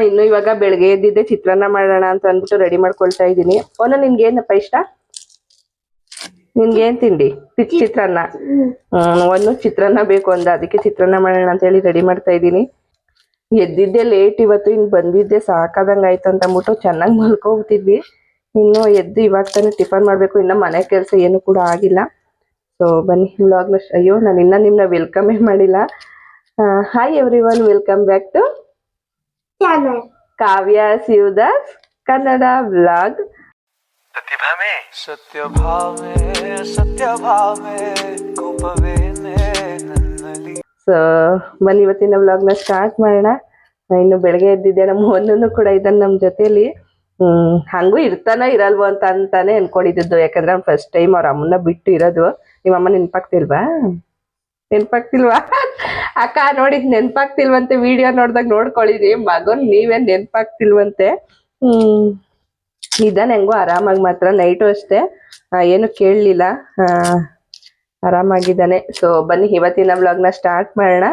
ಇನ್ನು ಇವಾಗ ಬೆಳಗ್ಗೆ ಎದ್ದಿದ್ದೆ ಚಿತ್ರಾನ್ನ ಮಾಡೋಣ ಅಂತ ಅಂದ್ಬಿಟ್ಟು ರೆಡಿ ಮಾಡ್ಕೊಳ್ತಾ ಇದ್ದೀನಿ. ನಿನ್ಗೆ ಏನಪ್ಪ ಇಷ್ಟ? ನಿನ್ಗೆ ಏನ್ ತಿಂಡಿ? ಚಿತ್ರಾನ್ನ. ಒಂದು ಚಿತ್ರಾನ್ನ ಬೇಕು ಅಂದ, ಅದಕ್ಕೆ ಚಿತ್ರಾನ್ನ ಮಾಡೋಣ ಅಂತ ಹೇಳಿ ರೆಡಿ ಮಾಡ್ತಾ ಇದ್ದೀನಿ. ಎದ್ದಿದ್ದೆ ಲೇಟ್ ಇವತ್ತು, ಇನ್ನು ಬಂದಿದ್ದೆ ಸಾಕಾದಂಗ ಆಯ್ತು ಅಂತ ಅಂದ್ಬಿಟ್ಟು ಚೆನ್ನಾಗಿ ಮಲ್ಕೋಬಿಟ್ಟಿದ್ವಿ. ಇನ್ನು ಎದ್ದು ಇವಾಗ ತಾನೇ ಟಿಫನ್ ಮಾಡ್ಬೇಕು, ಇನ್ನ ಮನೆ ಕೆಲಸ ಏನು ಕೂಡ ಆಗಿಲ್ಲ. ಸೊ ಬನ್ನಿ ವ್ಲಾಗ್ನ. ಅಯ್ಯೋ ನಾನು ಇನ್ನ ನಿಮ್ನ ವೆಲ್ಕಮೇ ಮಾಡಿಲ್ಲ. Hi everyone, welcome back to Kavya Shivadas Kannada vlog. So ಬನ್ನಿ ಇವತ್ತಿನ ವ್ಲಾಗ್ನ ಸ್ಟಾರ್ಟ್ ಮಾಡೋಣ. ಇನ್ನು ಬೆಳಗ್ಗೆ ಎದ್ದಿದ್ದೆ, ನಮ್ಮ ಮೊನ್ನೂ ಕೂಡ ಇದ್ದಾನೆ ನಮ್ಮ ಜೊತೆಲಿ. ಹಂಗೂ ಇರ್ತಾನ ಇರಲ್ವೋ ಅಂತಾನೆ ಅನ್ಕೊಂಡಿದ್ದು, ಯಾಕಂದ್ರೆ ಅವ್ನು ಫಸ್ಟ್ ಟೈಮ್ ಅವ್ರ ಅಮ್ಮನ ಬಿಟ್ಟು ಇರೋದು. ನಿಮ್ಮಮ್ಮ ನೆನ್ಪಾಗ್ತಿಲ್ವಾ ಅಕ್ಕ? ನೋಡಿ ನೆನ್ಪಾಗ್ತಿಲ್ವಂತೆ, ವಿಡಿಯೋ ನೋಡ್ದಾಗ ನೋಡ್ಕೊಳ್ಳಿರಿ. ಮಗನ್ ನೀವೇನ್ ನೆನ್ಪಾಗ್ತಿಲ್ವಂತೆ. ಇದಾನೆ ಹೆಂಗೋ ಆರಾಮಾಗಿ, ಮಾತ್ರ ನೈಟು ಅಷ್ಟೇ ಏನು ಕೇಳಲಿಲ್ಲ, ಆರಾಮಾಗಿದ್ದಾನೆ. ಸೊ ಬನ್ನಿ ಇವತ್ತಿನ ವ್ಲಾಗ್ನ ಸ್ಟಾರ್ಟ್ ಮಾಡೋಣ.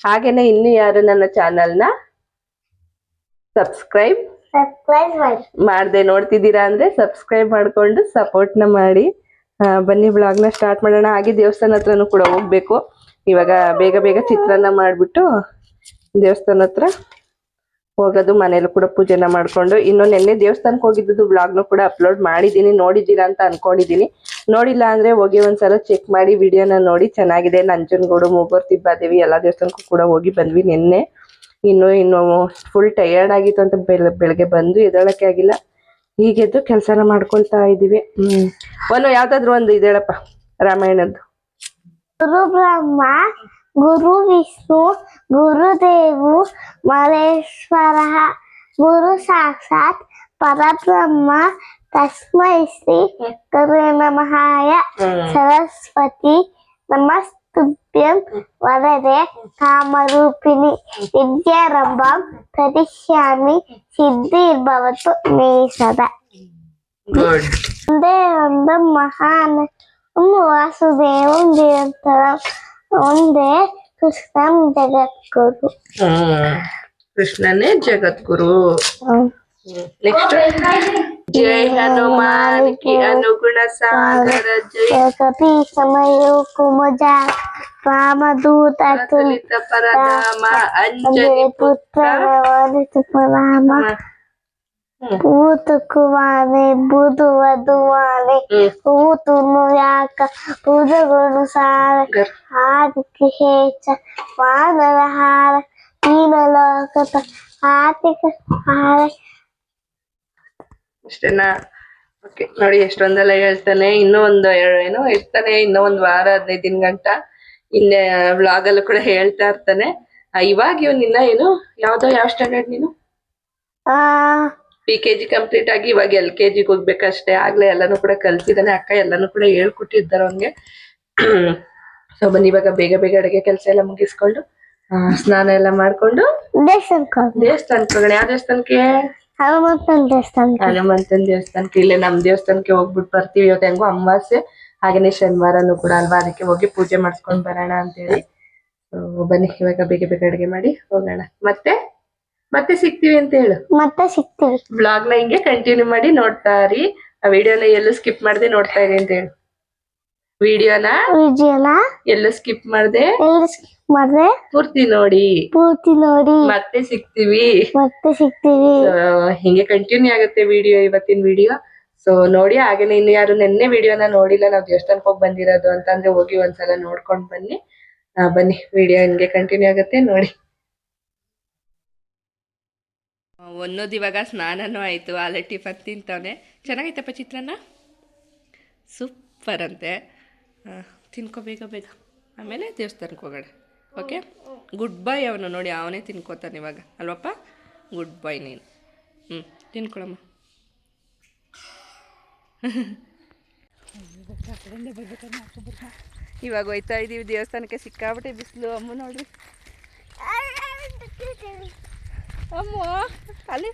ಹಾಗೇನೆ ಇನ್ನು ಯಾರು ನನ್ನ ಚಾನಲ್ನ ಸಬ್ಸ್ಕ್ರೈಬ್ ಮಾಡದೆ ನೋಡ್ತಿದ್ದೀರಾ ಅಂದ್ರೆ ಸಬ್ಸ್ಕ್ರೈಬ್ ಮಾಡ್ಕೊಂಡು ಸಪೋರ್ಟ್ನ ಮಾಡಿ. ಬನ್ನಿ ವ್ಲಾಗ್ನ ಸ್ಟಾರ್ಟ್ ಮಾಡೋಣ. ಹಾಗೆ ದೇವಸ್ಥಾನ ಹತ್ರನೂ ಕೂಡ ಹೋಗ್ಬೇಕು. ಇವಾಗ ಬೇಗ ಚಿತ್ರಾನ್ನ ಮಾಡಿಬಿಟ್ಟು ದೇವಸ್ಥಾನ ಹತ್ರ ಹೋಗೋದು, ಮನೇಲೂ ಕೂಡ ಪೂಜೆನ ಮಾಡ್ಕೊಂಡು. ಇನ್ನು ನಿನ್ನೆ ದೇವಸ್ಥಾನಕ್ಕೆ ಹೋಗಿದ್ದು ವ್ಲಾಗ್ನು ಕೂಡ ಅಪ್ಲೋಡ್ ಮಾಡಿದ್ದೀನಿ, ನೋಡಿದ್ದೀರಾ ಅಂತ ಅನ್ಕೊಂಡಿದ್ದೀನಿ. ನೋಡಿಲ್ಲ ಅಂದ್ರೆ ಹೋಗಿ ಒಂದ್ಸಲ ಚೆಕ್ ಮಾಡಿ, ವಿಡಿಯೋನ ನೋಡಿ. ಚೆನ್ನಾಗಿದೆ. ನಂಜನಗೂಡು, ಮೂಗೂರು, ತಿಬ್ಬಾದೇವಿ ಎಲ್ಲ ದೇವಸ್ಥಾನಕ್ಕೂ ಕೂಡ ಹೋಗಿ ಬಂದ್ವಿ ನಿನ್ನೆ. ಇನ್ನು ಫುಲ್ ಟಯರ್ಡ್ ಆಗಿತ್ತು ಅಂತ ಬೆಳಗ್ಗೆ ಬಂದು ಎದ್ದೇಳಕ್ಕೆ ಆಗಿಲ್ಲ. ಹೀಗೆದ್ದು ಕೆಲಸನ ಮಾಡ್ಕೊಳ್ತಾ ಇದೀವಿ. ಯಾವ್ದಾದ್ರು ಒಂದು ಇದೇಳಪ್ಪ ರಾಮಾಯಣದ್ದು. ಗುರು ಬ್ರಹ್ಮ ಗುರು ವಿಷ್ಣು ಗುರುದೇವು ಮಹೇಶ್ವರ ಗುರು ಸಾಕ್ಷಾತ್ ಪರಬ್ರಹ್ಮ ತಸ್ಮೈ ಶ್ರೀ ಗುರು ನಮಃ ಸರಸ್ವತಿ ನಮಸ್ತುಭ್ಯಂ ವರದೆ ಕಾಮರೂಪಿಣಿ ವಿದ್ಯಾರಂಭಂ ಕರಿಷ್ಯಾಮಿ ಸಿದ್ಧಿರ್ಭವತು ಮೇ ಸದಾ. ಒಂದೇ ಒಂದು ಮಹಾನ್ ವಾಸುದೇವಂ ನಿರಂತರಂ ಒಂದೇ ಕೃಷ್ಣಂ ಜಗದ್ಗುರು. ಕೃಷ್ಣನೇ ಜಗದ್ಗುರು. ನೆಕ್ಸ್ಟ್ ಜೈ ಹನುಮಾನ್ ಕಿ ಅನುಗುಣ ಸಾಗರ ಜೈ ಕಪಿ ಸಮಯೋ ಕುಮಜ ರಾಮದೂತ ತುಲಿತ ಪರಧಾಮ ಅಂಜನಿ ಪುತ್ರ ಪರಾಮ ಪೂತು ಕುವಾನೆ ಬುದು ವಧುವಾನೆ ಪೂತು ಯಾಕ ಪೂಜೆಗಳು ಸಾರ ಆದಿಕ್ಕೆ ಹೇಚ ವಾನರ ಹಾರ ನೀನಲೋಕತ ಆತಿಕ ಹಾರ. ಅಷ್ಟೇನಾ? ಓಕೆ ನೋಡಿ, ಎಷ್ಟೊಂದೆಲ್ಲ ಹೇಳ್ತಾನೆ. ಇನ್ನೂ ಒಂದು ಏನೋ ಇರ್ತಾನೆ, ಇನ್ನೂ ಒಂದು ವಾರ 15 ದಿನ ಗಂಟ ಇನ್ನೇ ವ್ಲಾಗ್ ಅಲ್ಲೂ ಕೂಡ ಹೇಳ್ತಾ ಇರ್ತಾನೆ. ಇವಾಗ ಇವನಿನ್ನ ಏನು ಯಾವ ಸ್ಟ್ಯಾಂಡರ್ಡ್ ನೀನು? PKG ಕಂಪ್ಲೀಟ್ ಆಗಿ ಇವಾಗ LKG ಹೋಗ್ಬೇಕಷ್ಟೇ. ಆಗ್ಲೇ ಎಲ್ಲಾನು ಕೂಡ ಕಲ್ತಿದ್ದಾನೆ. ಅಕ್ಕ ಎಲ್ಲಾನು ಕೂಡ ಹೇಳ್ಕೊಟ್ಟಿದ್ದಾರೆ ಅವನ್ಗೆ. ಸೊ ಬನ್ನಿ ಇವಾಗ ಬೇಗ ಅಡುಗೆ ಕೆಲಸ ಎಲ್ಲ ಮುಗಿಸ್ಕೊಂಡು ಸ್ನಾನ ಎಲ್ಲ ಮಾಡ್ಕೊಂಡು ದೇವಸ್ಥಾನಕ್ಕೆ ಹೋಗೋಣ. ಯಾವ ದೇವಸ್ಥಾನಕ್ಕೆ? ಹನುಮಂತನ ದೇವಸ್ಥಾನಕ್ಕೆ. ಇಲ್ಲೇ ನಮ್ ದೇವಸ್ಥಾನಕ್ಕೆ ಹೋಗ್ಬಿಟ್ಟು ಬರ್ತೀವಿ. ಇವತ್ತು ಹೆಂಗೋ ಅಮಾವಾಸ್ಯೆ, ಹಾಗೇನೆ ಶನಿವಾರನು ಕೂಡ ಅಲ್ವಾ, ಅದಕ್ಕೆ ಹೋಗಿ ಪೂಜೆ ಮಾಡಿಸ್ಕೊಂಡ್ ಬರೋಣ ಅಂತೇಳಿ. ಬನ್ನಿ ಇವಾಗ ಬೇಗ ಅಡುಗೆ ಮಾಡಿ ಹೋಗೋಣ. ಮತ್ತೆ ಸಿಗ್ತೀವಿ ಅಂತ ಹೇಳು. ಮತ್ತೆ ಸಿಗ್ತೀವಿ. ವ್ಲಾಗ್ನ ಹಿಂಗೆ ಕಂಟಿನ್ಯೂ ಮಾಡಿ ನೋಡ್ತಾ ಇರಿ. ಆ ವಿಡಿಯೋನ ಎಲ್ಲೂ ಸ್ಕಿಪ್ ಮಾಡದೆ ನೋಡ್ತಾ ಇರಿ ಅಂತ ಹೇಳು. ವಿಡಿಯೋನ ಎಲ್ಲೂ ಸ್ಕಿಪ್ ಮಾಡದೆ ಪೂರ್ತಿ ನೋಡಿ. ಮತ್ತೆ ಸಿಗ್ತೀವಿ. ಹಿಂಗೆ ಕಂಟಿನ್ಯೂ ಆಗುತ್ತೆ ವಿಡಿಯೋ, ಇವತ್ತಿನ ವಿಡಿಯೋ. ಸೊ ನೋಡಿ. ಹಾಗೇನೆ ಇನ್ನು ಯಾರು ನೆನ್ನೆ ವಿಡಿಯೋನ ನೋಡಿಲ್ಲ, ನಾವು ದೇವಸ್ಥಾನಕ್ಕೆ ಹೋಗಿ ಬಂದಿರೋದು ಅಂತಂದ್ರೆ ಹೋಗಿ ಒಂದ್ಸಲ ನೋಡ್ಕೊಂಡ್ ಬನ್ನಿ. ಬನ್ನಿ ವಿಡಿಯೋ ಹಿಂಗೆ ಕಂಟಿನ್ಯೂ ಆಗುತ್ತೆ ನೋಡಿ. ಒಂದೊಂದು ಇವಾಗ ಸ್ನಾನನೂ ಆಯಿತು, ಅಲ್ಲೇ ಟಿಫನ್ ತಿಂತವನೆ. ಚೆನ್ನಾಗೈತಪ್ಪ ಚಿತ್ರಾನ್ನ? ಸೂಪರ್ ಅಂತೆ. ತಿನ್ಕೋ ಬೇಗ ಆಮೇಲೆ ದೇವಸ್ಥಾನಕ್ಕೆ ಹೋಗೋಣ. ಓಕೆ, ಗುಡ್ ಬಾಯ್. ಅವನು ನೋಡಿ, ಅವನೇ ತಿನ್ಕೋತಾನೆ ಇವಾಗ ಅಲ್ವಪ್ಪ. ಗುಡ್ ಬಾಯ್ ನೀನು. ತಿನ್ಕೊಳಮ್ಮ. ಇವಾಗ ಹೋಯ್ತಾ ಇದ್ದೀವಿ ದೇವಸ್ಥಾನಕ್ಕೆ. ಸಿಕ್ಕಾಬಿಟ್ಟೆ ಬಿಸಿಲು. ಅಮ್ಮ ನೋಡ್ರಿ, ಅಮ್ಮ ಅಲ್ಲಿ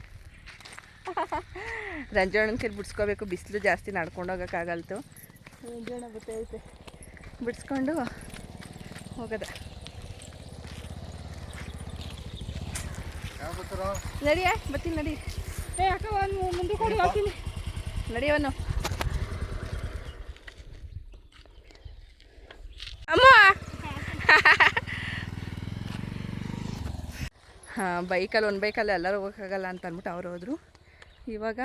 ರಂಜಣ್ಣನ ಕೈಲಿ ಬಿಡಿಸ್ಕೋಬೇಕು. ಬಿಸಿಲು ಜಾಸ್ತಿ ನಡ್ಕೊಂಡು ಹೋಗೋಕ್ಕಾಗಲ್ತು. ರಂಜಣ್ಣ ಬರ್ತೈತೆ, ಬಿಡಿಸ್ಕೊಂಡು ಹೋಗೋದ. ನಡಿಯ ಬರ್ತೀನಿ ನಡಿ. ಏ ಅಕ್ಕ ಒಂದು ಮುಂದೆ ಕೊಡಿ ಹೋಗ್ತೀನಿ ನಡಿಯವನು. ಅಮ್ಮ ಹಾಂ ಬೈಕಲ್ಲಿ ಒಂದು ಬೈಕಲ್ಲಿ ಎಲ್ಲರೂ ಹೋಗೋಕ್ಕಾಗಲ್ಲ ಅಂತ ಅಂದ್ಬಿಟ್ಟು ಅವ್ರು ಹೋದರು. ಇವಾಗ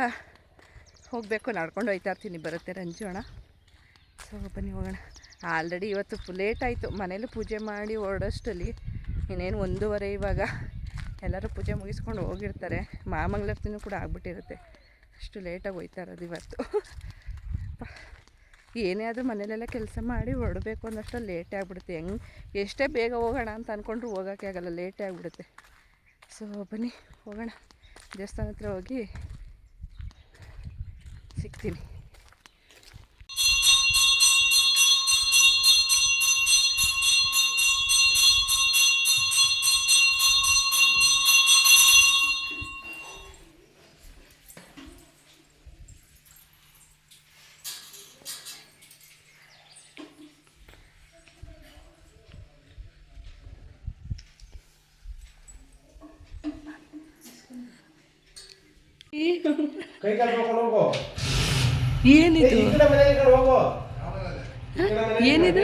ಹೋಗಬೇಕು, ನಡ್ಕೊಂಡು ಹೋಗ್ತಾ ಇರ್ತೀನಿ, ಬರುತ್ತೆ ರಂಜೋಣ. ಸೊ ಬನ್ನಿ ಹೋಗೋಣ. ಆಲ್ರೆಡಿ ಇವತ್ತು ಲೇಟ್ ಆಯಿತು, ಮನೇಲಿ ಪೂಜೆ ಮಾಡಿ ಹೊರಡೋಷ್ಟರಲ್ಲಿ ಇನ್ನೇನು 1:30. ಇವಾಗ ಎಲ್ಲರೂ ಪೂಜೆ ಮುಗಿಸ್ಕೊಂಡು ಹೋಗಿರ್ತಾರೆ. ಮಹಾಮಂಗಳಾರತಿನೂ ಕೂಡ ಆಗ್ಬಿಟ್ಟಿರುತ್ತೆ. ಅಷ್ಟು ಲೇಟಾಗಿ ಹೋಗ್ತಾ ಇರೋದು ಇವತ್ತು. ಏನೇ ಆದರೂ ಮನೇಲೆಲ್ಲ ಕೆಲಸ ಮಾಡಿ ಹೊರಡಬೇಕು ಅನ್ನೋಷ್ಟು ಲೇಟೇ ಆಗಿಬಿಡುತ್ತೆ. ಎಷ್ಟೇ ಬೇಗ ಹೋಗೋಣ ಅಂತ ಅಂದ್ಕೊಂಡ್ರು ಹೋಗೋಕ್ಕೆ ಆಗೋಲ್ಲ, ಲೇಟೇ ಆಗಿಬಿಡುತ್ತೆ. ಸೊ ಬನ್ನಿ ಹೋಗೋಣ, ದೇವಸ್ಥಾನ ಹತ್ರ ಹೋಗಿ ಸಿಗ್ತೀನಿ. ಏನಿದು ಏನಿದು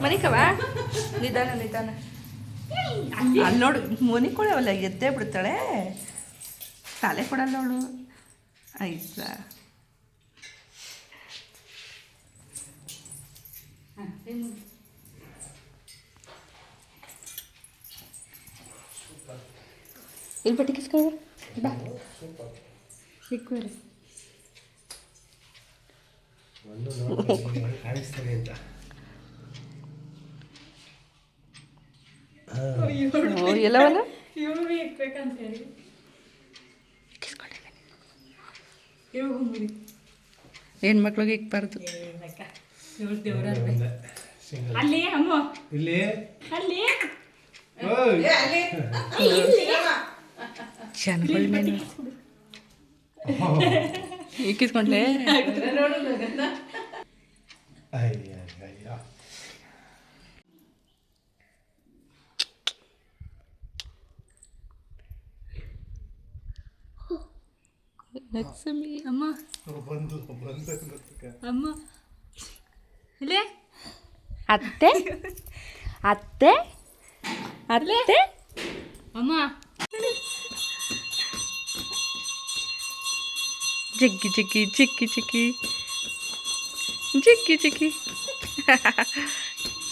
ಮನಿಕವಾ ನಿಧಾನ ನಿಧಾನ. ಅಲ್ಲಿ ನೋಡು ಮನಿ ಕೊಡವಲ್ಲ, ಎದ್ದೇ ಬಿಡ್ತಾಳೆ, ತಲೆ ಕೊಡಲ್ಲ ಅವಳು. ಆಯ್ತಾ ಇಲ್ಲಿ ಬಟ್ಟೆ ಕಿಸ್ಕೊಂಡು ಬಾ ಸಿಕ್ಕುವರೆ. ಎಲ್ಲವಲ್ಲ ಹೆಣ್ಮಕ್ಳಿಗೆ ಇಕ್ಬಾರ್ದು. ಜನಗಳ ಮೇಲೆ ಇಕ್ಕಿಸ್ಕೊಂಡ್ಲೆ. ಲಕ್ಷ್ಮಿ ಅಮ್ಮ ಅಮ್ಮ ಇಲ್ಲೇ ಅತ್ತೆ ಅತ್ತೆ ಅತ್ತೆ ಅಮ್ಮ ಜಿಗ್ಗಿ ಜಿಗ್ಗಿ ಚಿಕ್ಕಿ ಚಿಕ್ಕಿ ಜಿಗ್ಗಿ ಚಿಕ್ಕಿ.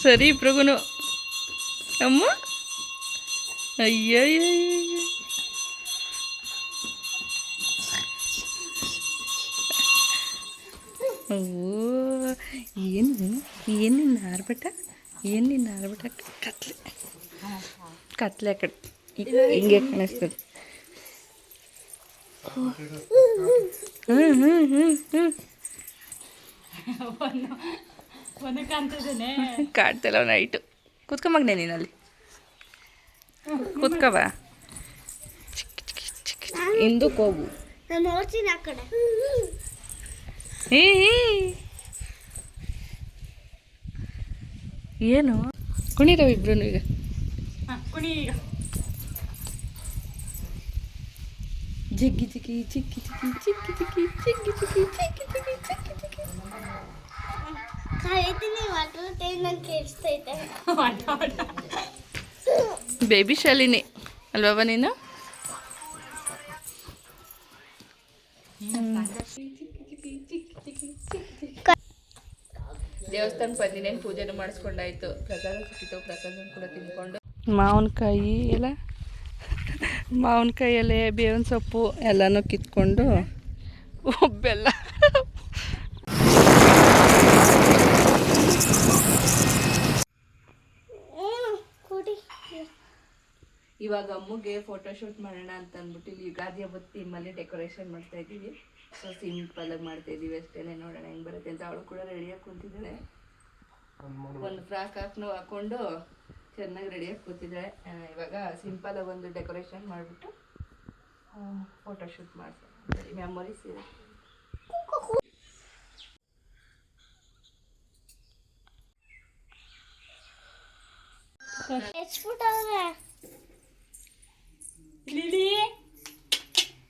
ಸರಿ ಇಬ್ರಿಗೂ ಅಮ್ಮ. ಅಯ್ಯಯ್ಯ ಓ ಏನು ಏನು ನಿನ್ನ ಆರ್ಬಿಟ, ಏನು ನಿನ್ನ ಆರ್ಬಿಟ? ಕತ್ಲೆ ಕತ್ಲೆ ಆ ಕಡೆ ಹಿಂಗೆ ಕಾಣಿಸ್ತದೆ. ಕಾಡ್ತಲ್ಲ ನೈಟು. ಕೂತ್ಕೊಂಬಗ್ನೆ ನೀನಲ್ಲಿ, ಕೂತ್ಕವ. ಇಂದು ಕೋಗು ನೋಡ್ತೀನಿ ಆ ಕಡೆ. ಏನು ಕುಣಿರವ ಇಬ್ರು ಈಗ? ಕುಣಿ ಈಗ. ಜಿಗ್ಗಿ ಜಿಗ್ಗಿ ಚಿಕ್ಕಿ ಚಿಕ್ಕಿ ಚಿಕ್ಕಿ ಚಿಕ್ಕಿ ಚಿಕ್ಕಿ ಚಿಕ್ಕಿ ಚಿಕ್ಕಿ ಚಿಕ್ಕಿ ಚಿಕ್ಕಿ ಚಿಕ್ಕಿ. ಕರೀತೀನಿ ಮಾತಾಡ್ತೇನೆ, ನಂಗೆ ಕೇಳಿಸ್ತೈತೆ. ಬೇಬಿ ಶಾಲಿನಿ ಅಲ್ವಾ ನೀನು? ದೇವಸ್ಥಾನಕ್ಕೆ ಬಂದಿನೇನು ಪೂಜೆನೂ ಮಾಡಿಸ್ಕೊಂಡಾಯ್ತು, ಪ್ರಸಾದ ಸಿಕ್ಕಿತ್ತು, ಪ್ರಸಾದ ಕೂಡ ತಿನ್ಕೊಂಡು ಮಾವಿನಕಾಯಿ ಎಲ್ಲ ಮಾವಿನಕಾಯಿ ಎಲೆ, ಬೇವಿನ ಸೊಪ್ಪು ಎಲ್ಲನೂ ಕಿತ್ಕೊಂಡು ಬೆಲ್ಲ ಇವಾಗ ಅಮ್ಮಗೆ ಫೋಟೋಶೂಟ್ ಮಾಡೋಣ ಅಂತ ಅಂದ್ಬಿಟ್ಟು ಇಲ್ಲಿ ಯುಗಾದಿ ಹಬ್ಬದ ಥೀಮಲ್ಲಿ ಡೆಕೋರೇಷನ್ ಮಾಡ್ತಾ ಇದ್ದೀವಿ. ಸೊ ಸಿಂಪಲಾಗಿ ಮಾಡ್ತಾ ಇದ್ದೀವಿ ಅಷ್ಟೇ, ನೋಡೋಣ ಹೆಂಗೆ ಬರುತ್ತೆ ಅಂತ. ಅವಳು ಕೂಡ ರೆಡಿಯಾಗಿ ಕೂತಿದ್ದಾಳೆ, ಒಂದು ಫ್ರಾಕ್ ಹಾಕೊಂಡು ಚೆನ್ನಾಗಿ ರೆಡಿಯಾಗಿ ಕೂತಿದ್ದಾಳೆ. ಇವಾಗ ಸಿಂಪಲಾಗಿ ಒಂದು ಡೆಕೋರೇಷನ್ ಮಾಡಿಬಿಟ್ಟು ಫೋಟೋಶೂಟ್ ಮಾಡ್ತಾರೆ, ಮೆಮೊರೀಸ್ ಇದೆ. ಎಚ್ಬಿಟ್ಟವ್ರೆ ಲಿಲಿ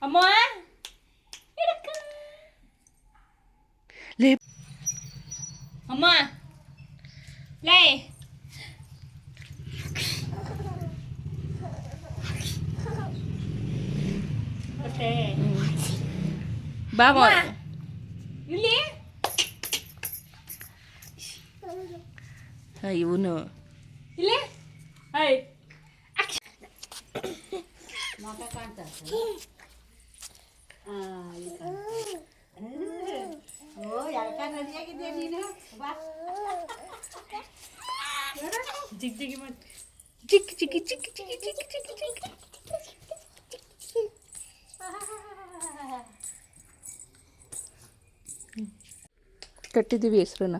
ಅಮ್ಮ ಅಮ್ಮ ಲೇ ಬಾ ಇಲ್ಲಿ ಇವನು ಇಲ್ಲಿ ಹಾಯ್ ಜಿಗ್ ಜಿಗಿ ಮಾಡಿ ಚಿಕ್ ಚಿಕ್ಕಿ ಚಿಕ್ಕಿ ಚಿಕ್ಕಿ ಚಿಕ್ಕಿ ಚಿಕ್ಕಿ ಚಿಕ್ಕಿ ಕಟ್ಟಿದ್ದೀವಿ ಹೆಸ್ರನ್ನ.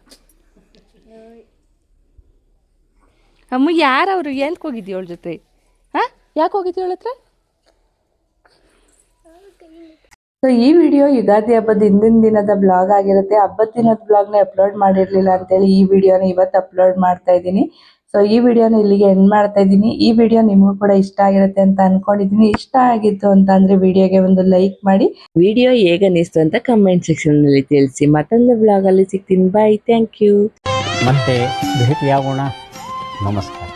ಅಮ್ಮ ಯಾರವರು ಏನಕ್ಕೆ ಹೋಗಿದ್ದೀವಿ ಅವಳ ಜೊತೆ? ಹಾಂ, ಯಾಕೆ ಹೋಗಿದ್ದೀವಿ ಅವಳ ಹತ್ರ? ಸೊ ಈ ವಿಡಿಯೋ ಯುಗಾದಿ ಹಬ್ಬದ ಹಿಂದಿನ ದಿನದ ಬ್ಲಾಗ್ ಆಗಿರುತ್ತೆ. ಹಬ್ಬದ ದಿನದ ಬ್ಲಾಗ್ನ ಅಪ್ಲೋಡ್ ಮಾಡಿರಲಿಲ್ಲ ಅಂತೇಳಿ ಈ ವಿಡಿಯೋನ ಇವತ್ತು ಅಪ್ಲೋಡ್ ಮಾಡ್ತಾ ಇದ್ದೀನಿ. ಸೊ ಈ ವಿಡಿಯೋನ ಇಲ್ಲಿಗೆ ಎಂಡ್ ಮಾಡ್ತಾ ಇದ್ದೀನಿ. ಈ ವಿಡಿಯೋ ನಿಮಗೂ ಕೂಡ ಇಷ್ಟ ಆಗಿರುತ್ತೆ ಅಂತ ಅನ್ಕೊಂಡಿದ್ದೀನಿ. ಇಷ್ಟ ಆಗಿತ್ತು ಅಂತ ಅಂದ್ರೆ ವಿಡಿಯೋಗೆ ಒಂದು ಲೈಕ್ ಮಾಡಿ. ವಿಡಿಯೋ ಹೇಗೆ ಅನಿಸ್ತು ಅಂತ ಕಮೆಂಟ್ ಸೆಕ್ಷನ್ ನಲ್ಲಿ ತಿಳಿಸಿ. ಮತ್ತೊಂದು ಬ್ಲಾಗ್ ಅಲ್ಲಿ ಸಿಗ್ತೀನಿ. ಬಾಯ್, ಥ್ಯಾಂಕ್ ಯು. ಮತ್ತೆ ಭೇಟಿಯಾಗೋಣ. ನಮಸ್ಕಾರ.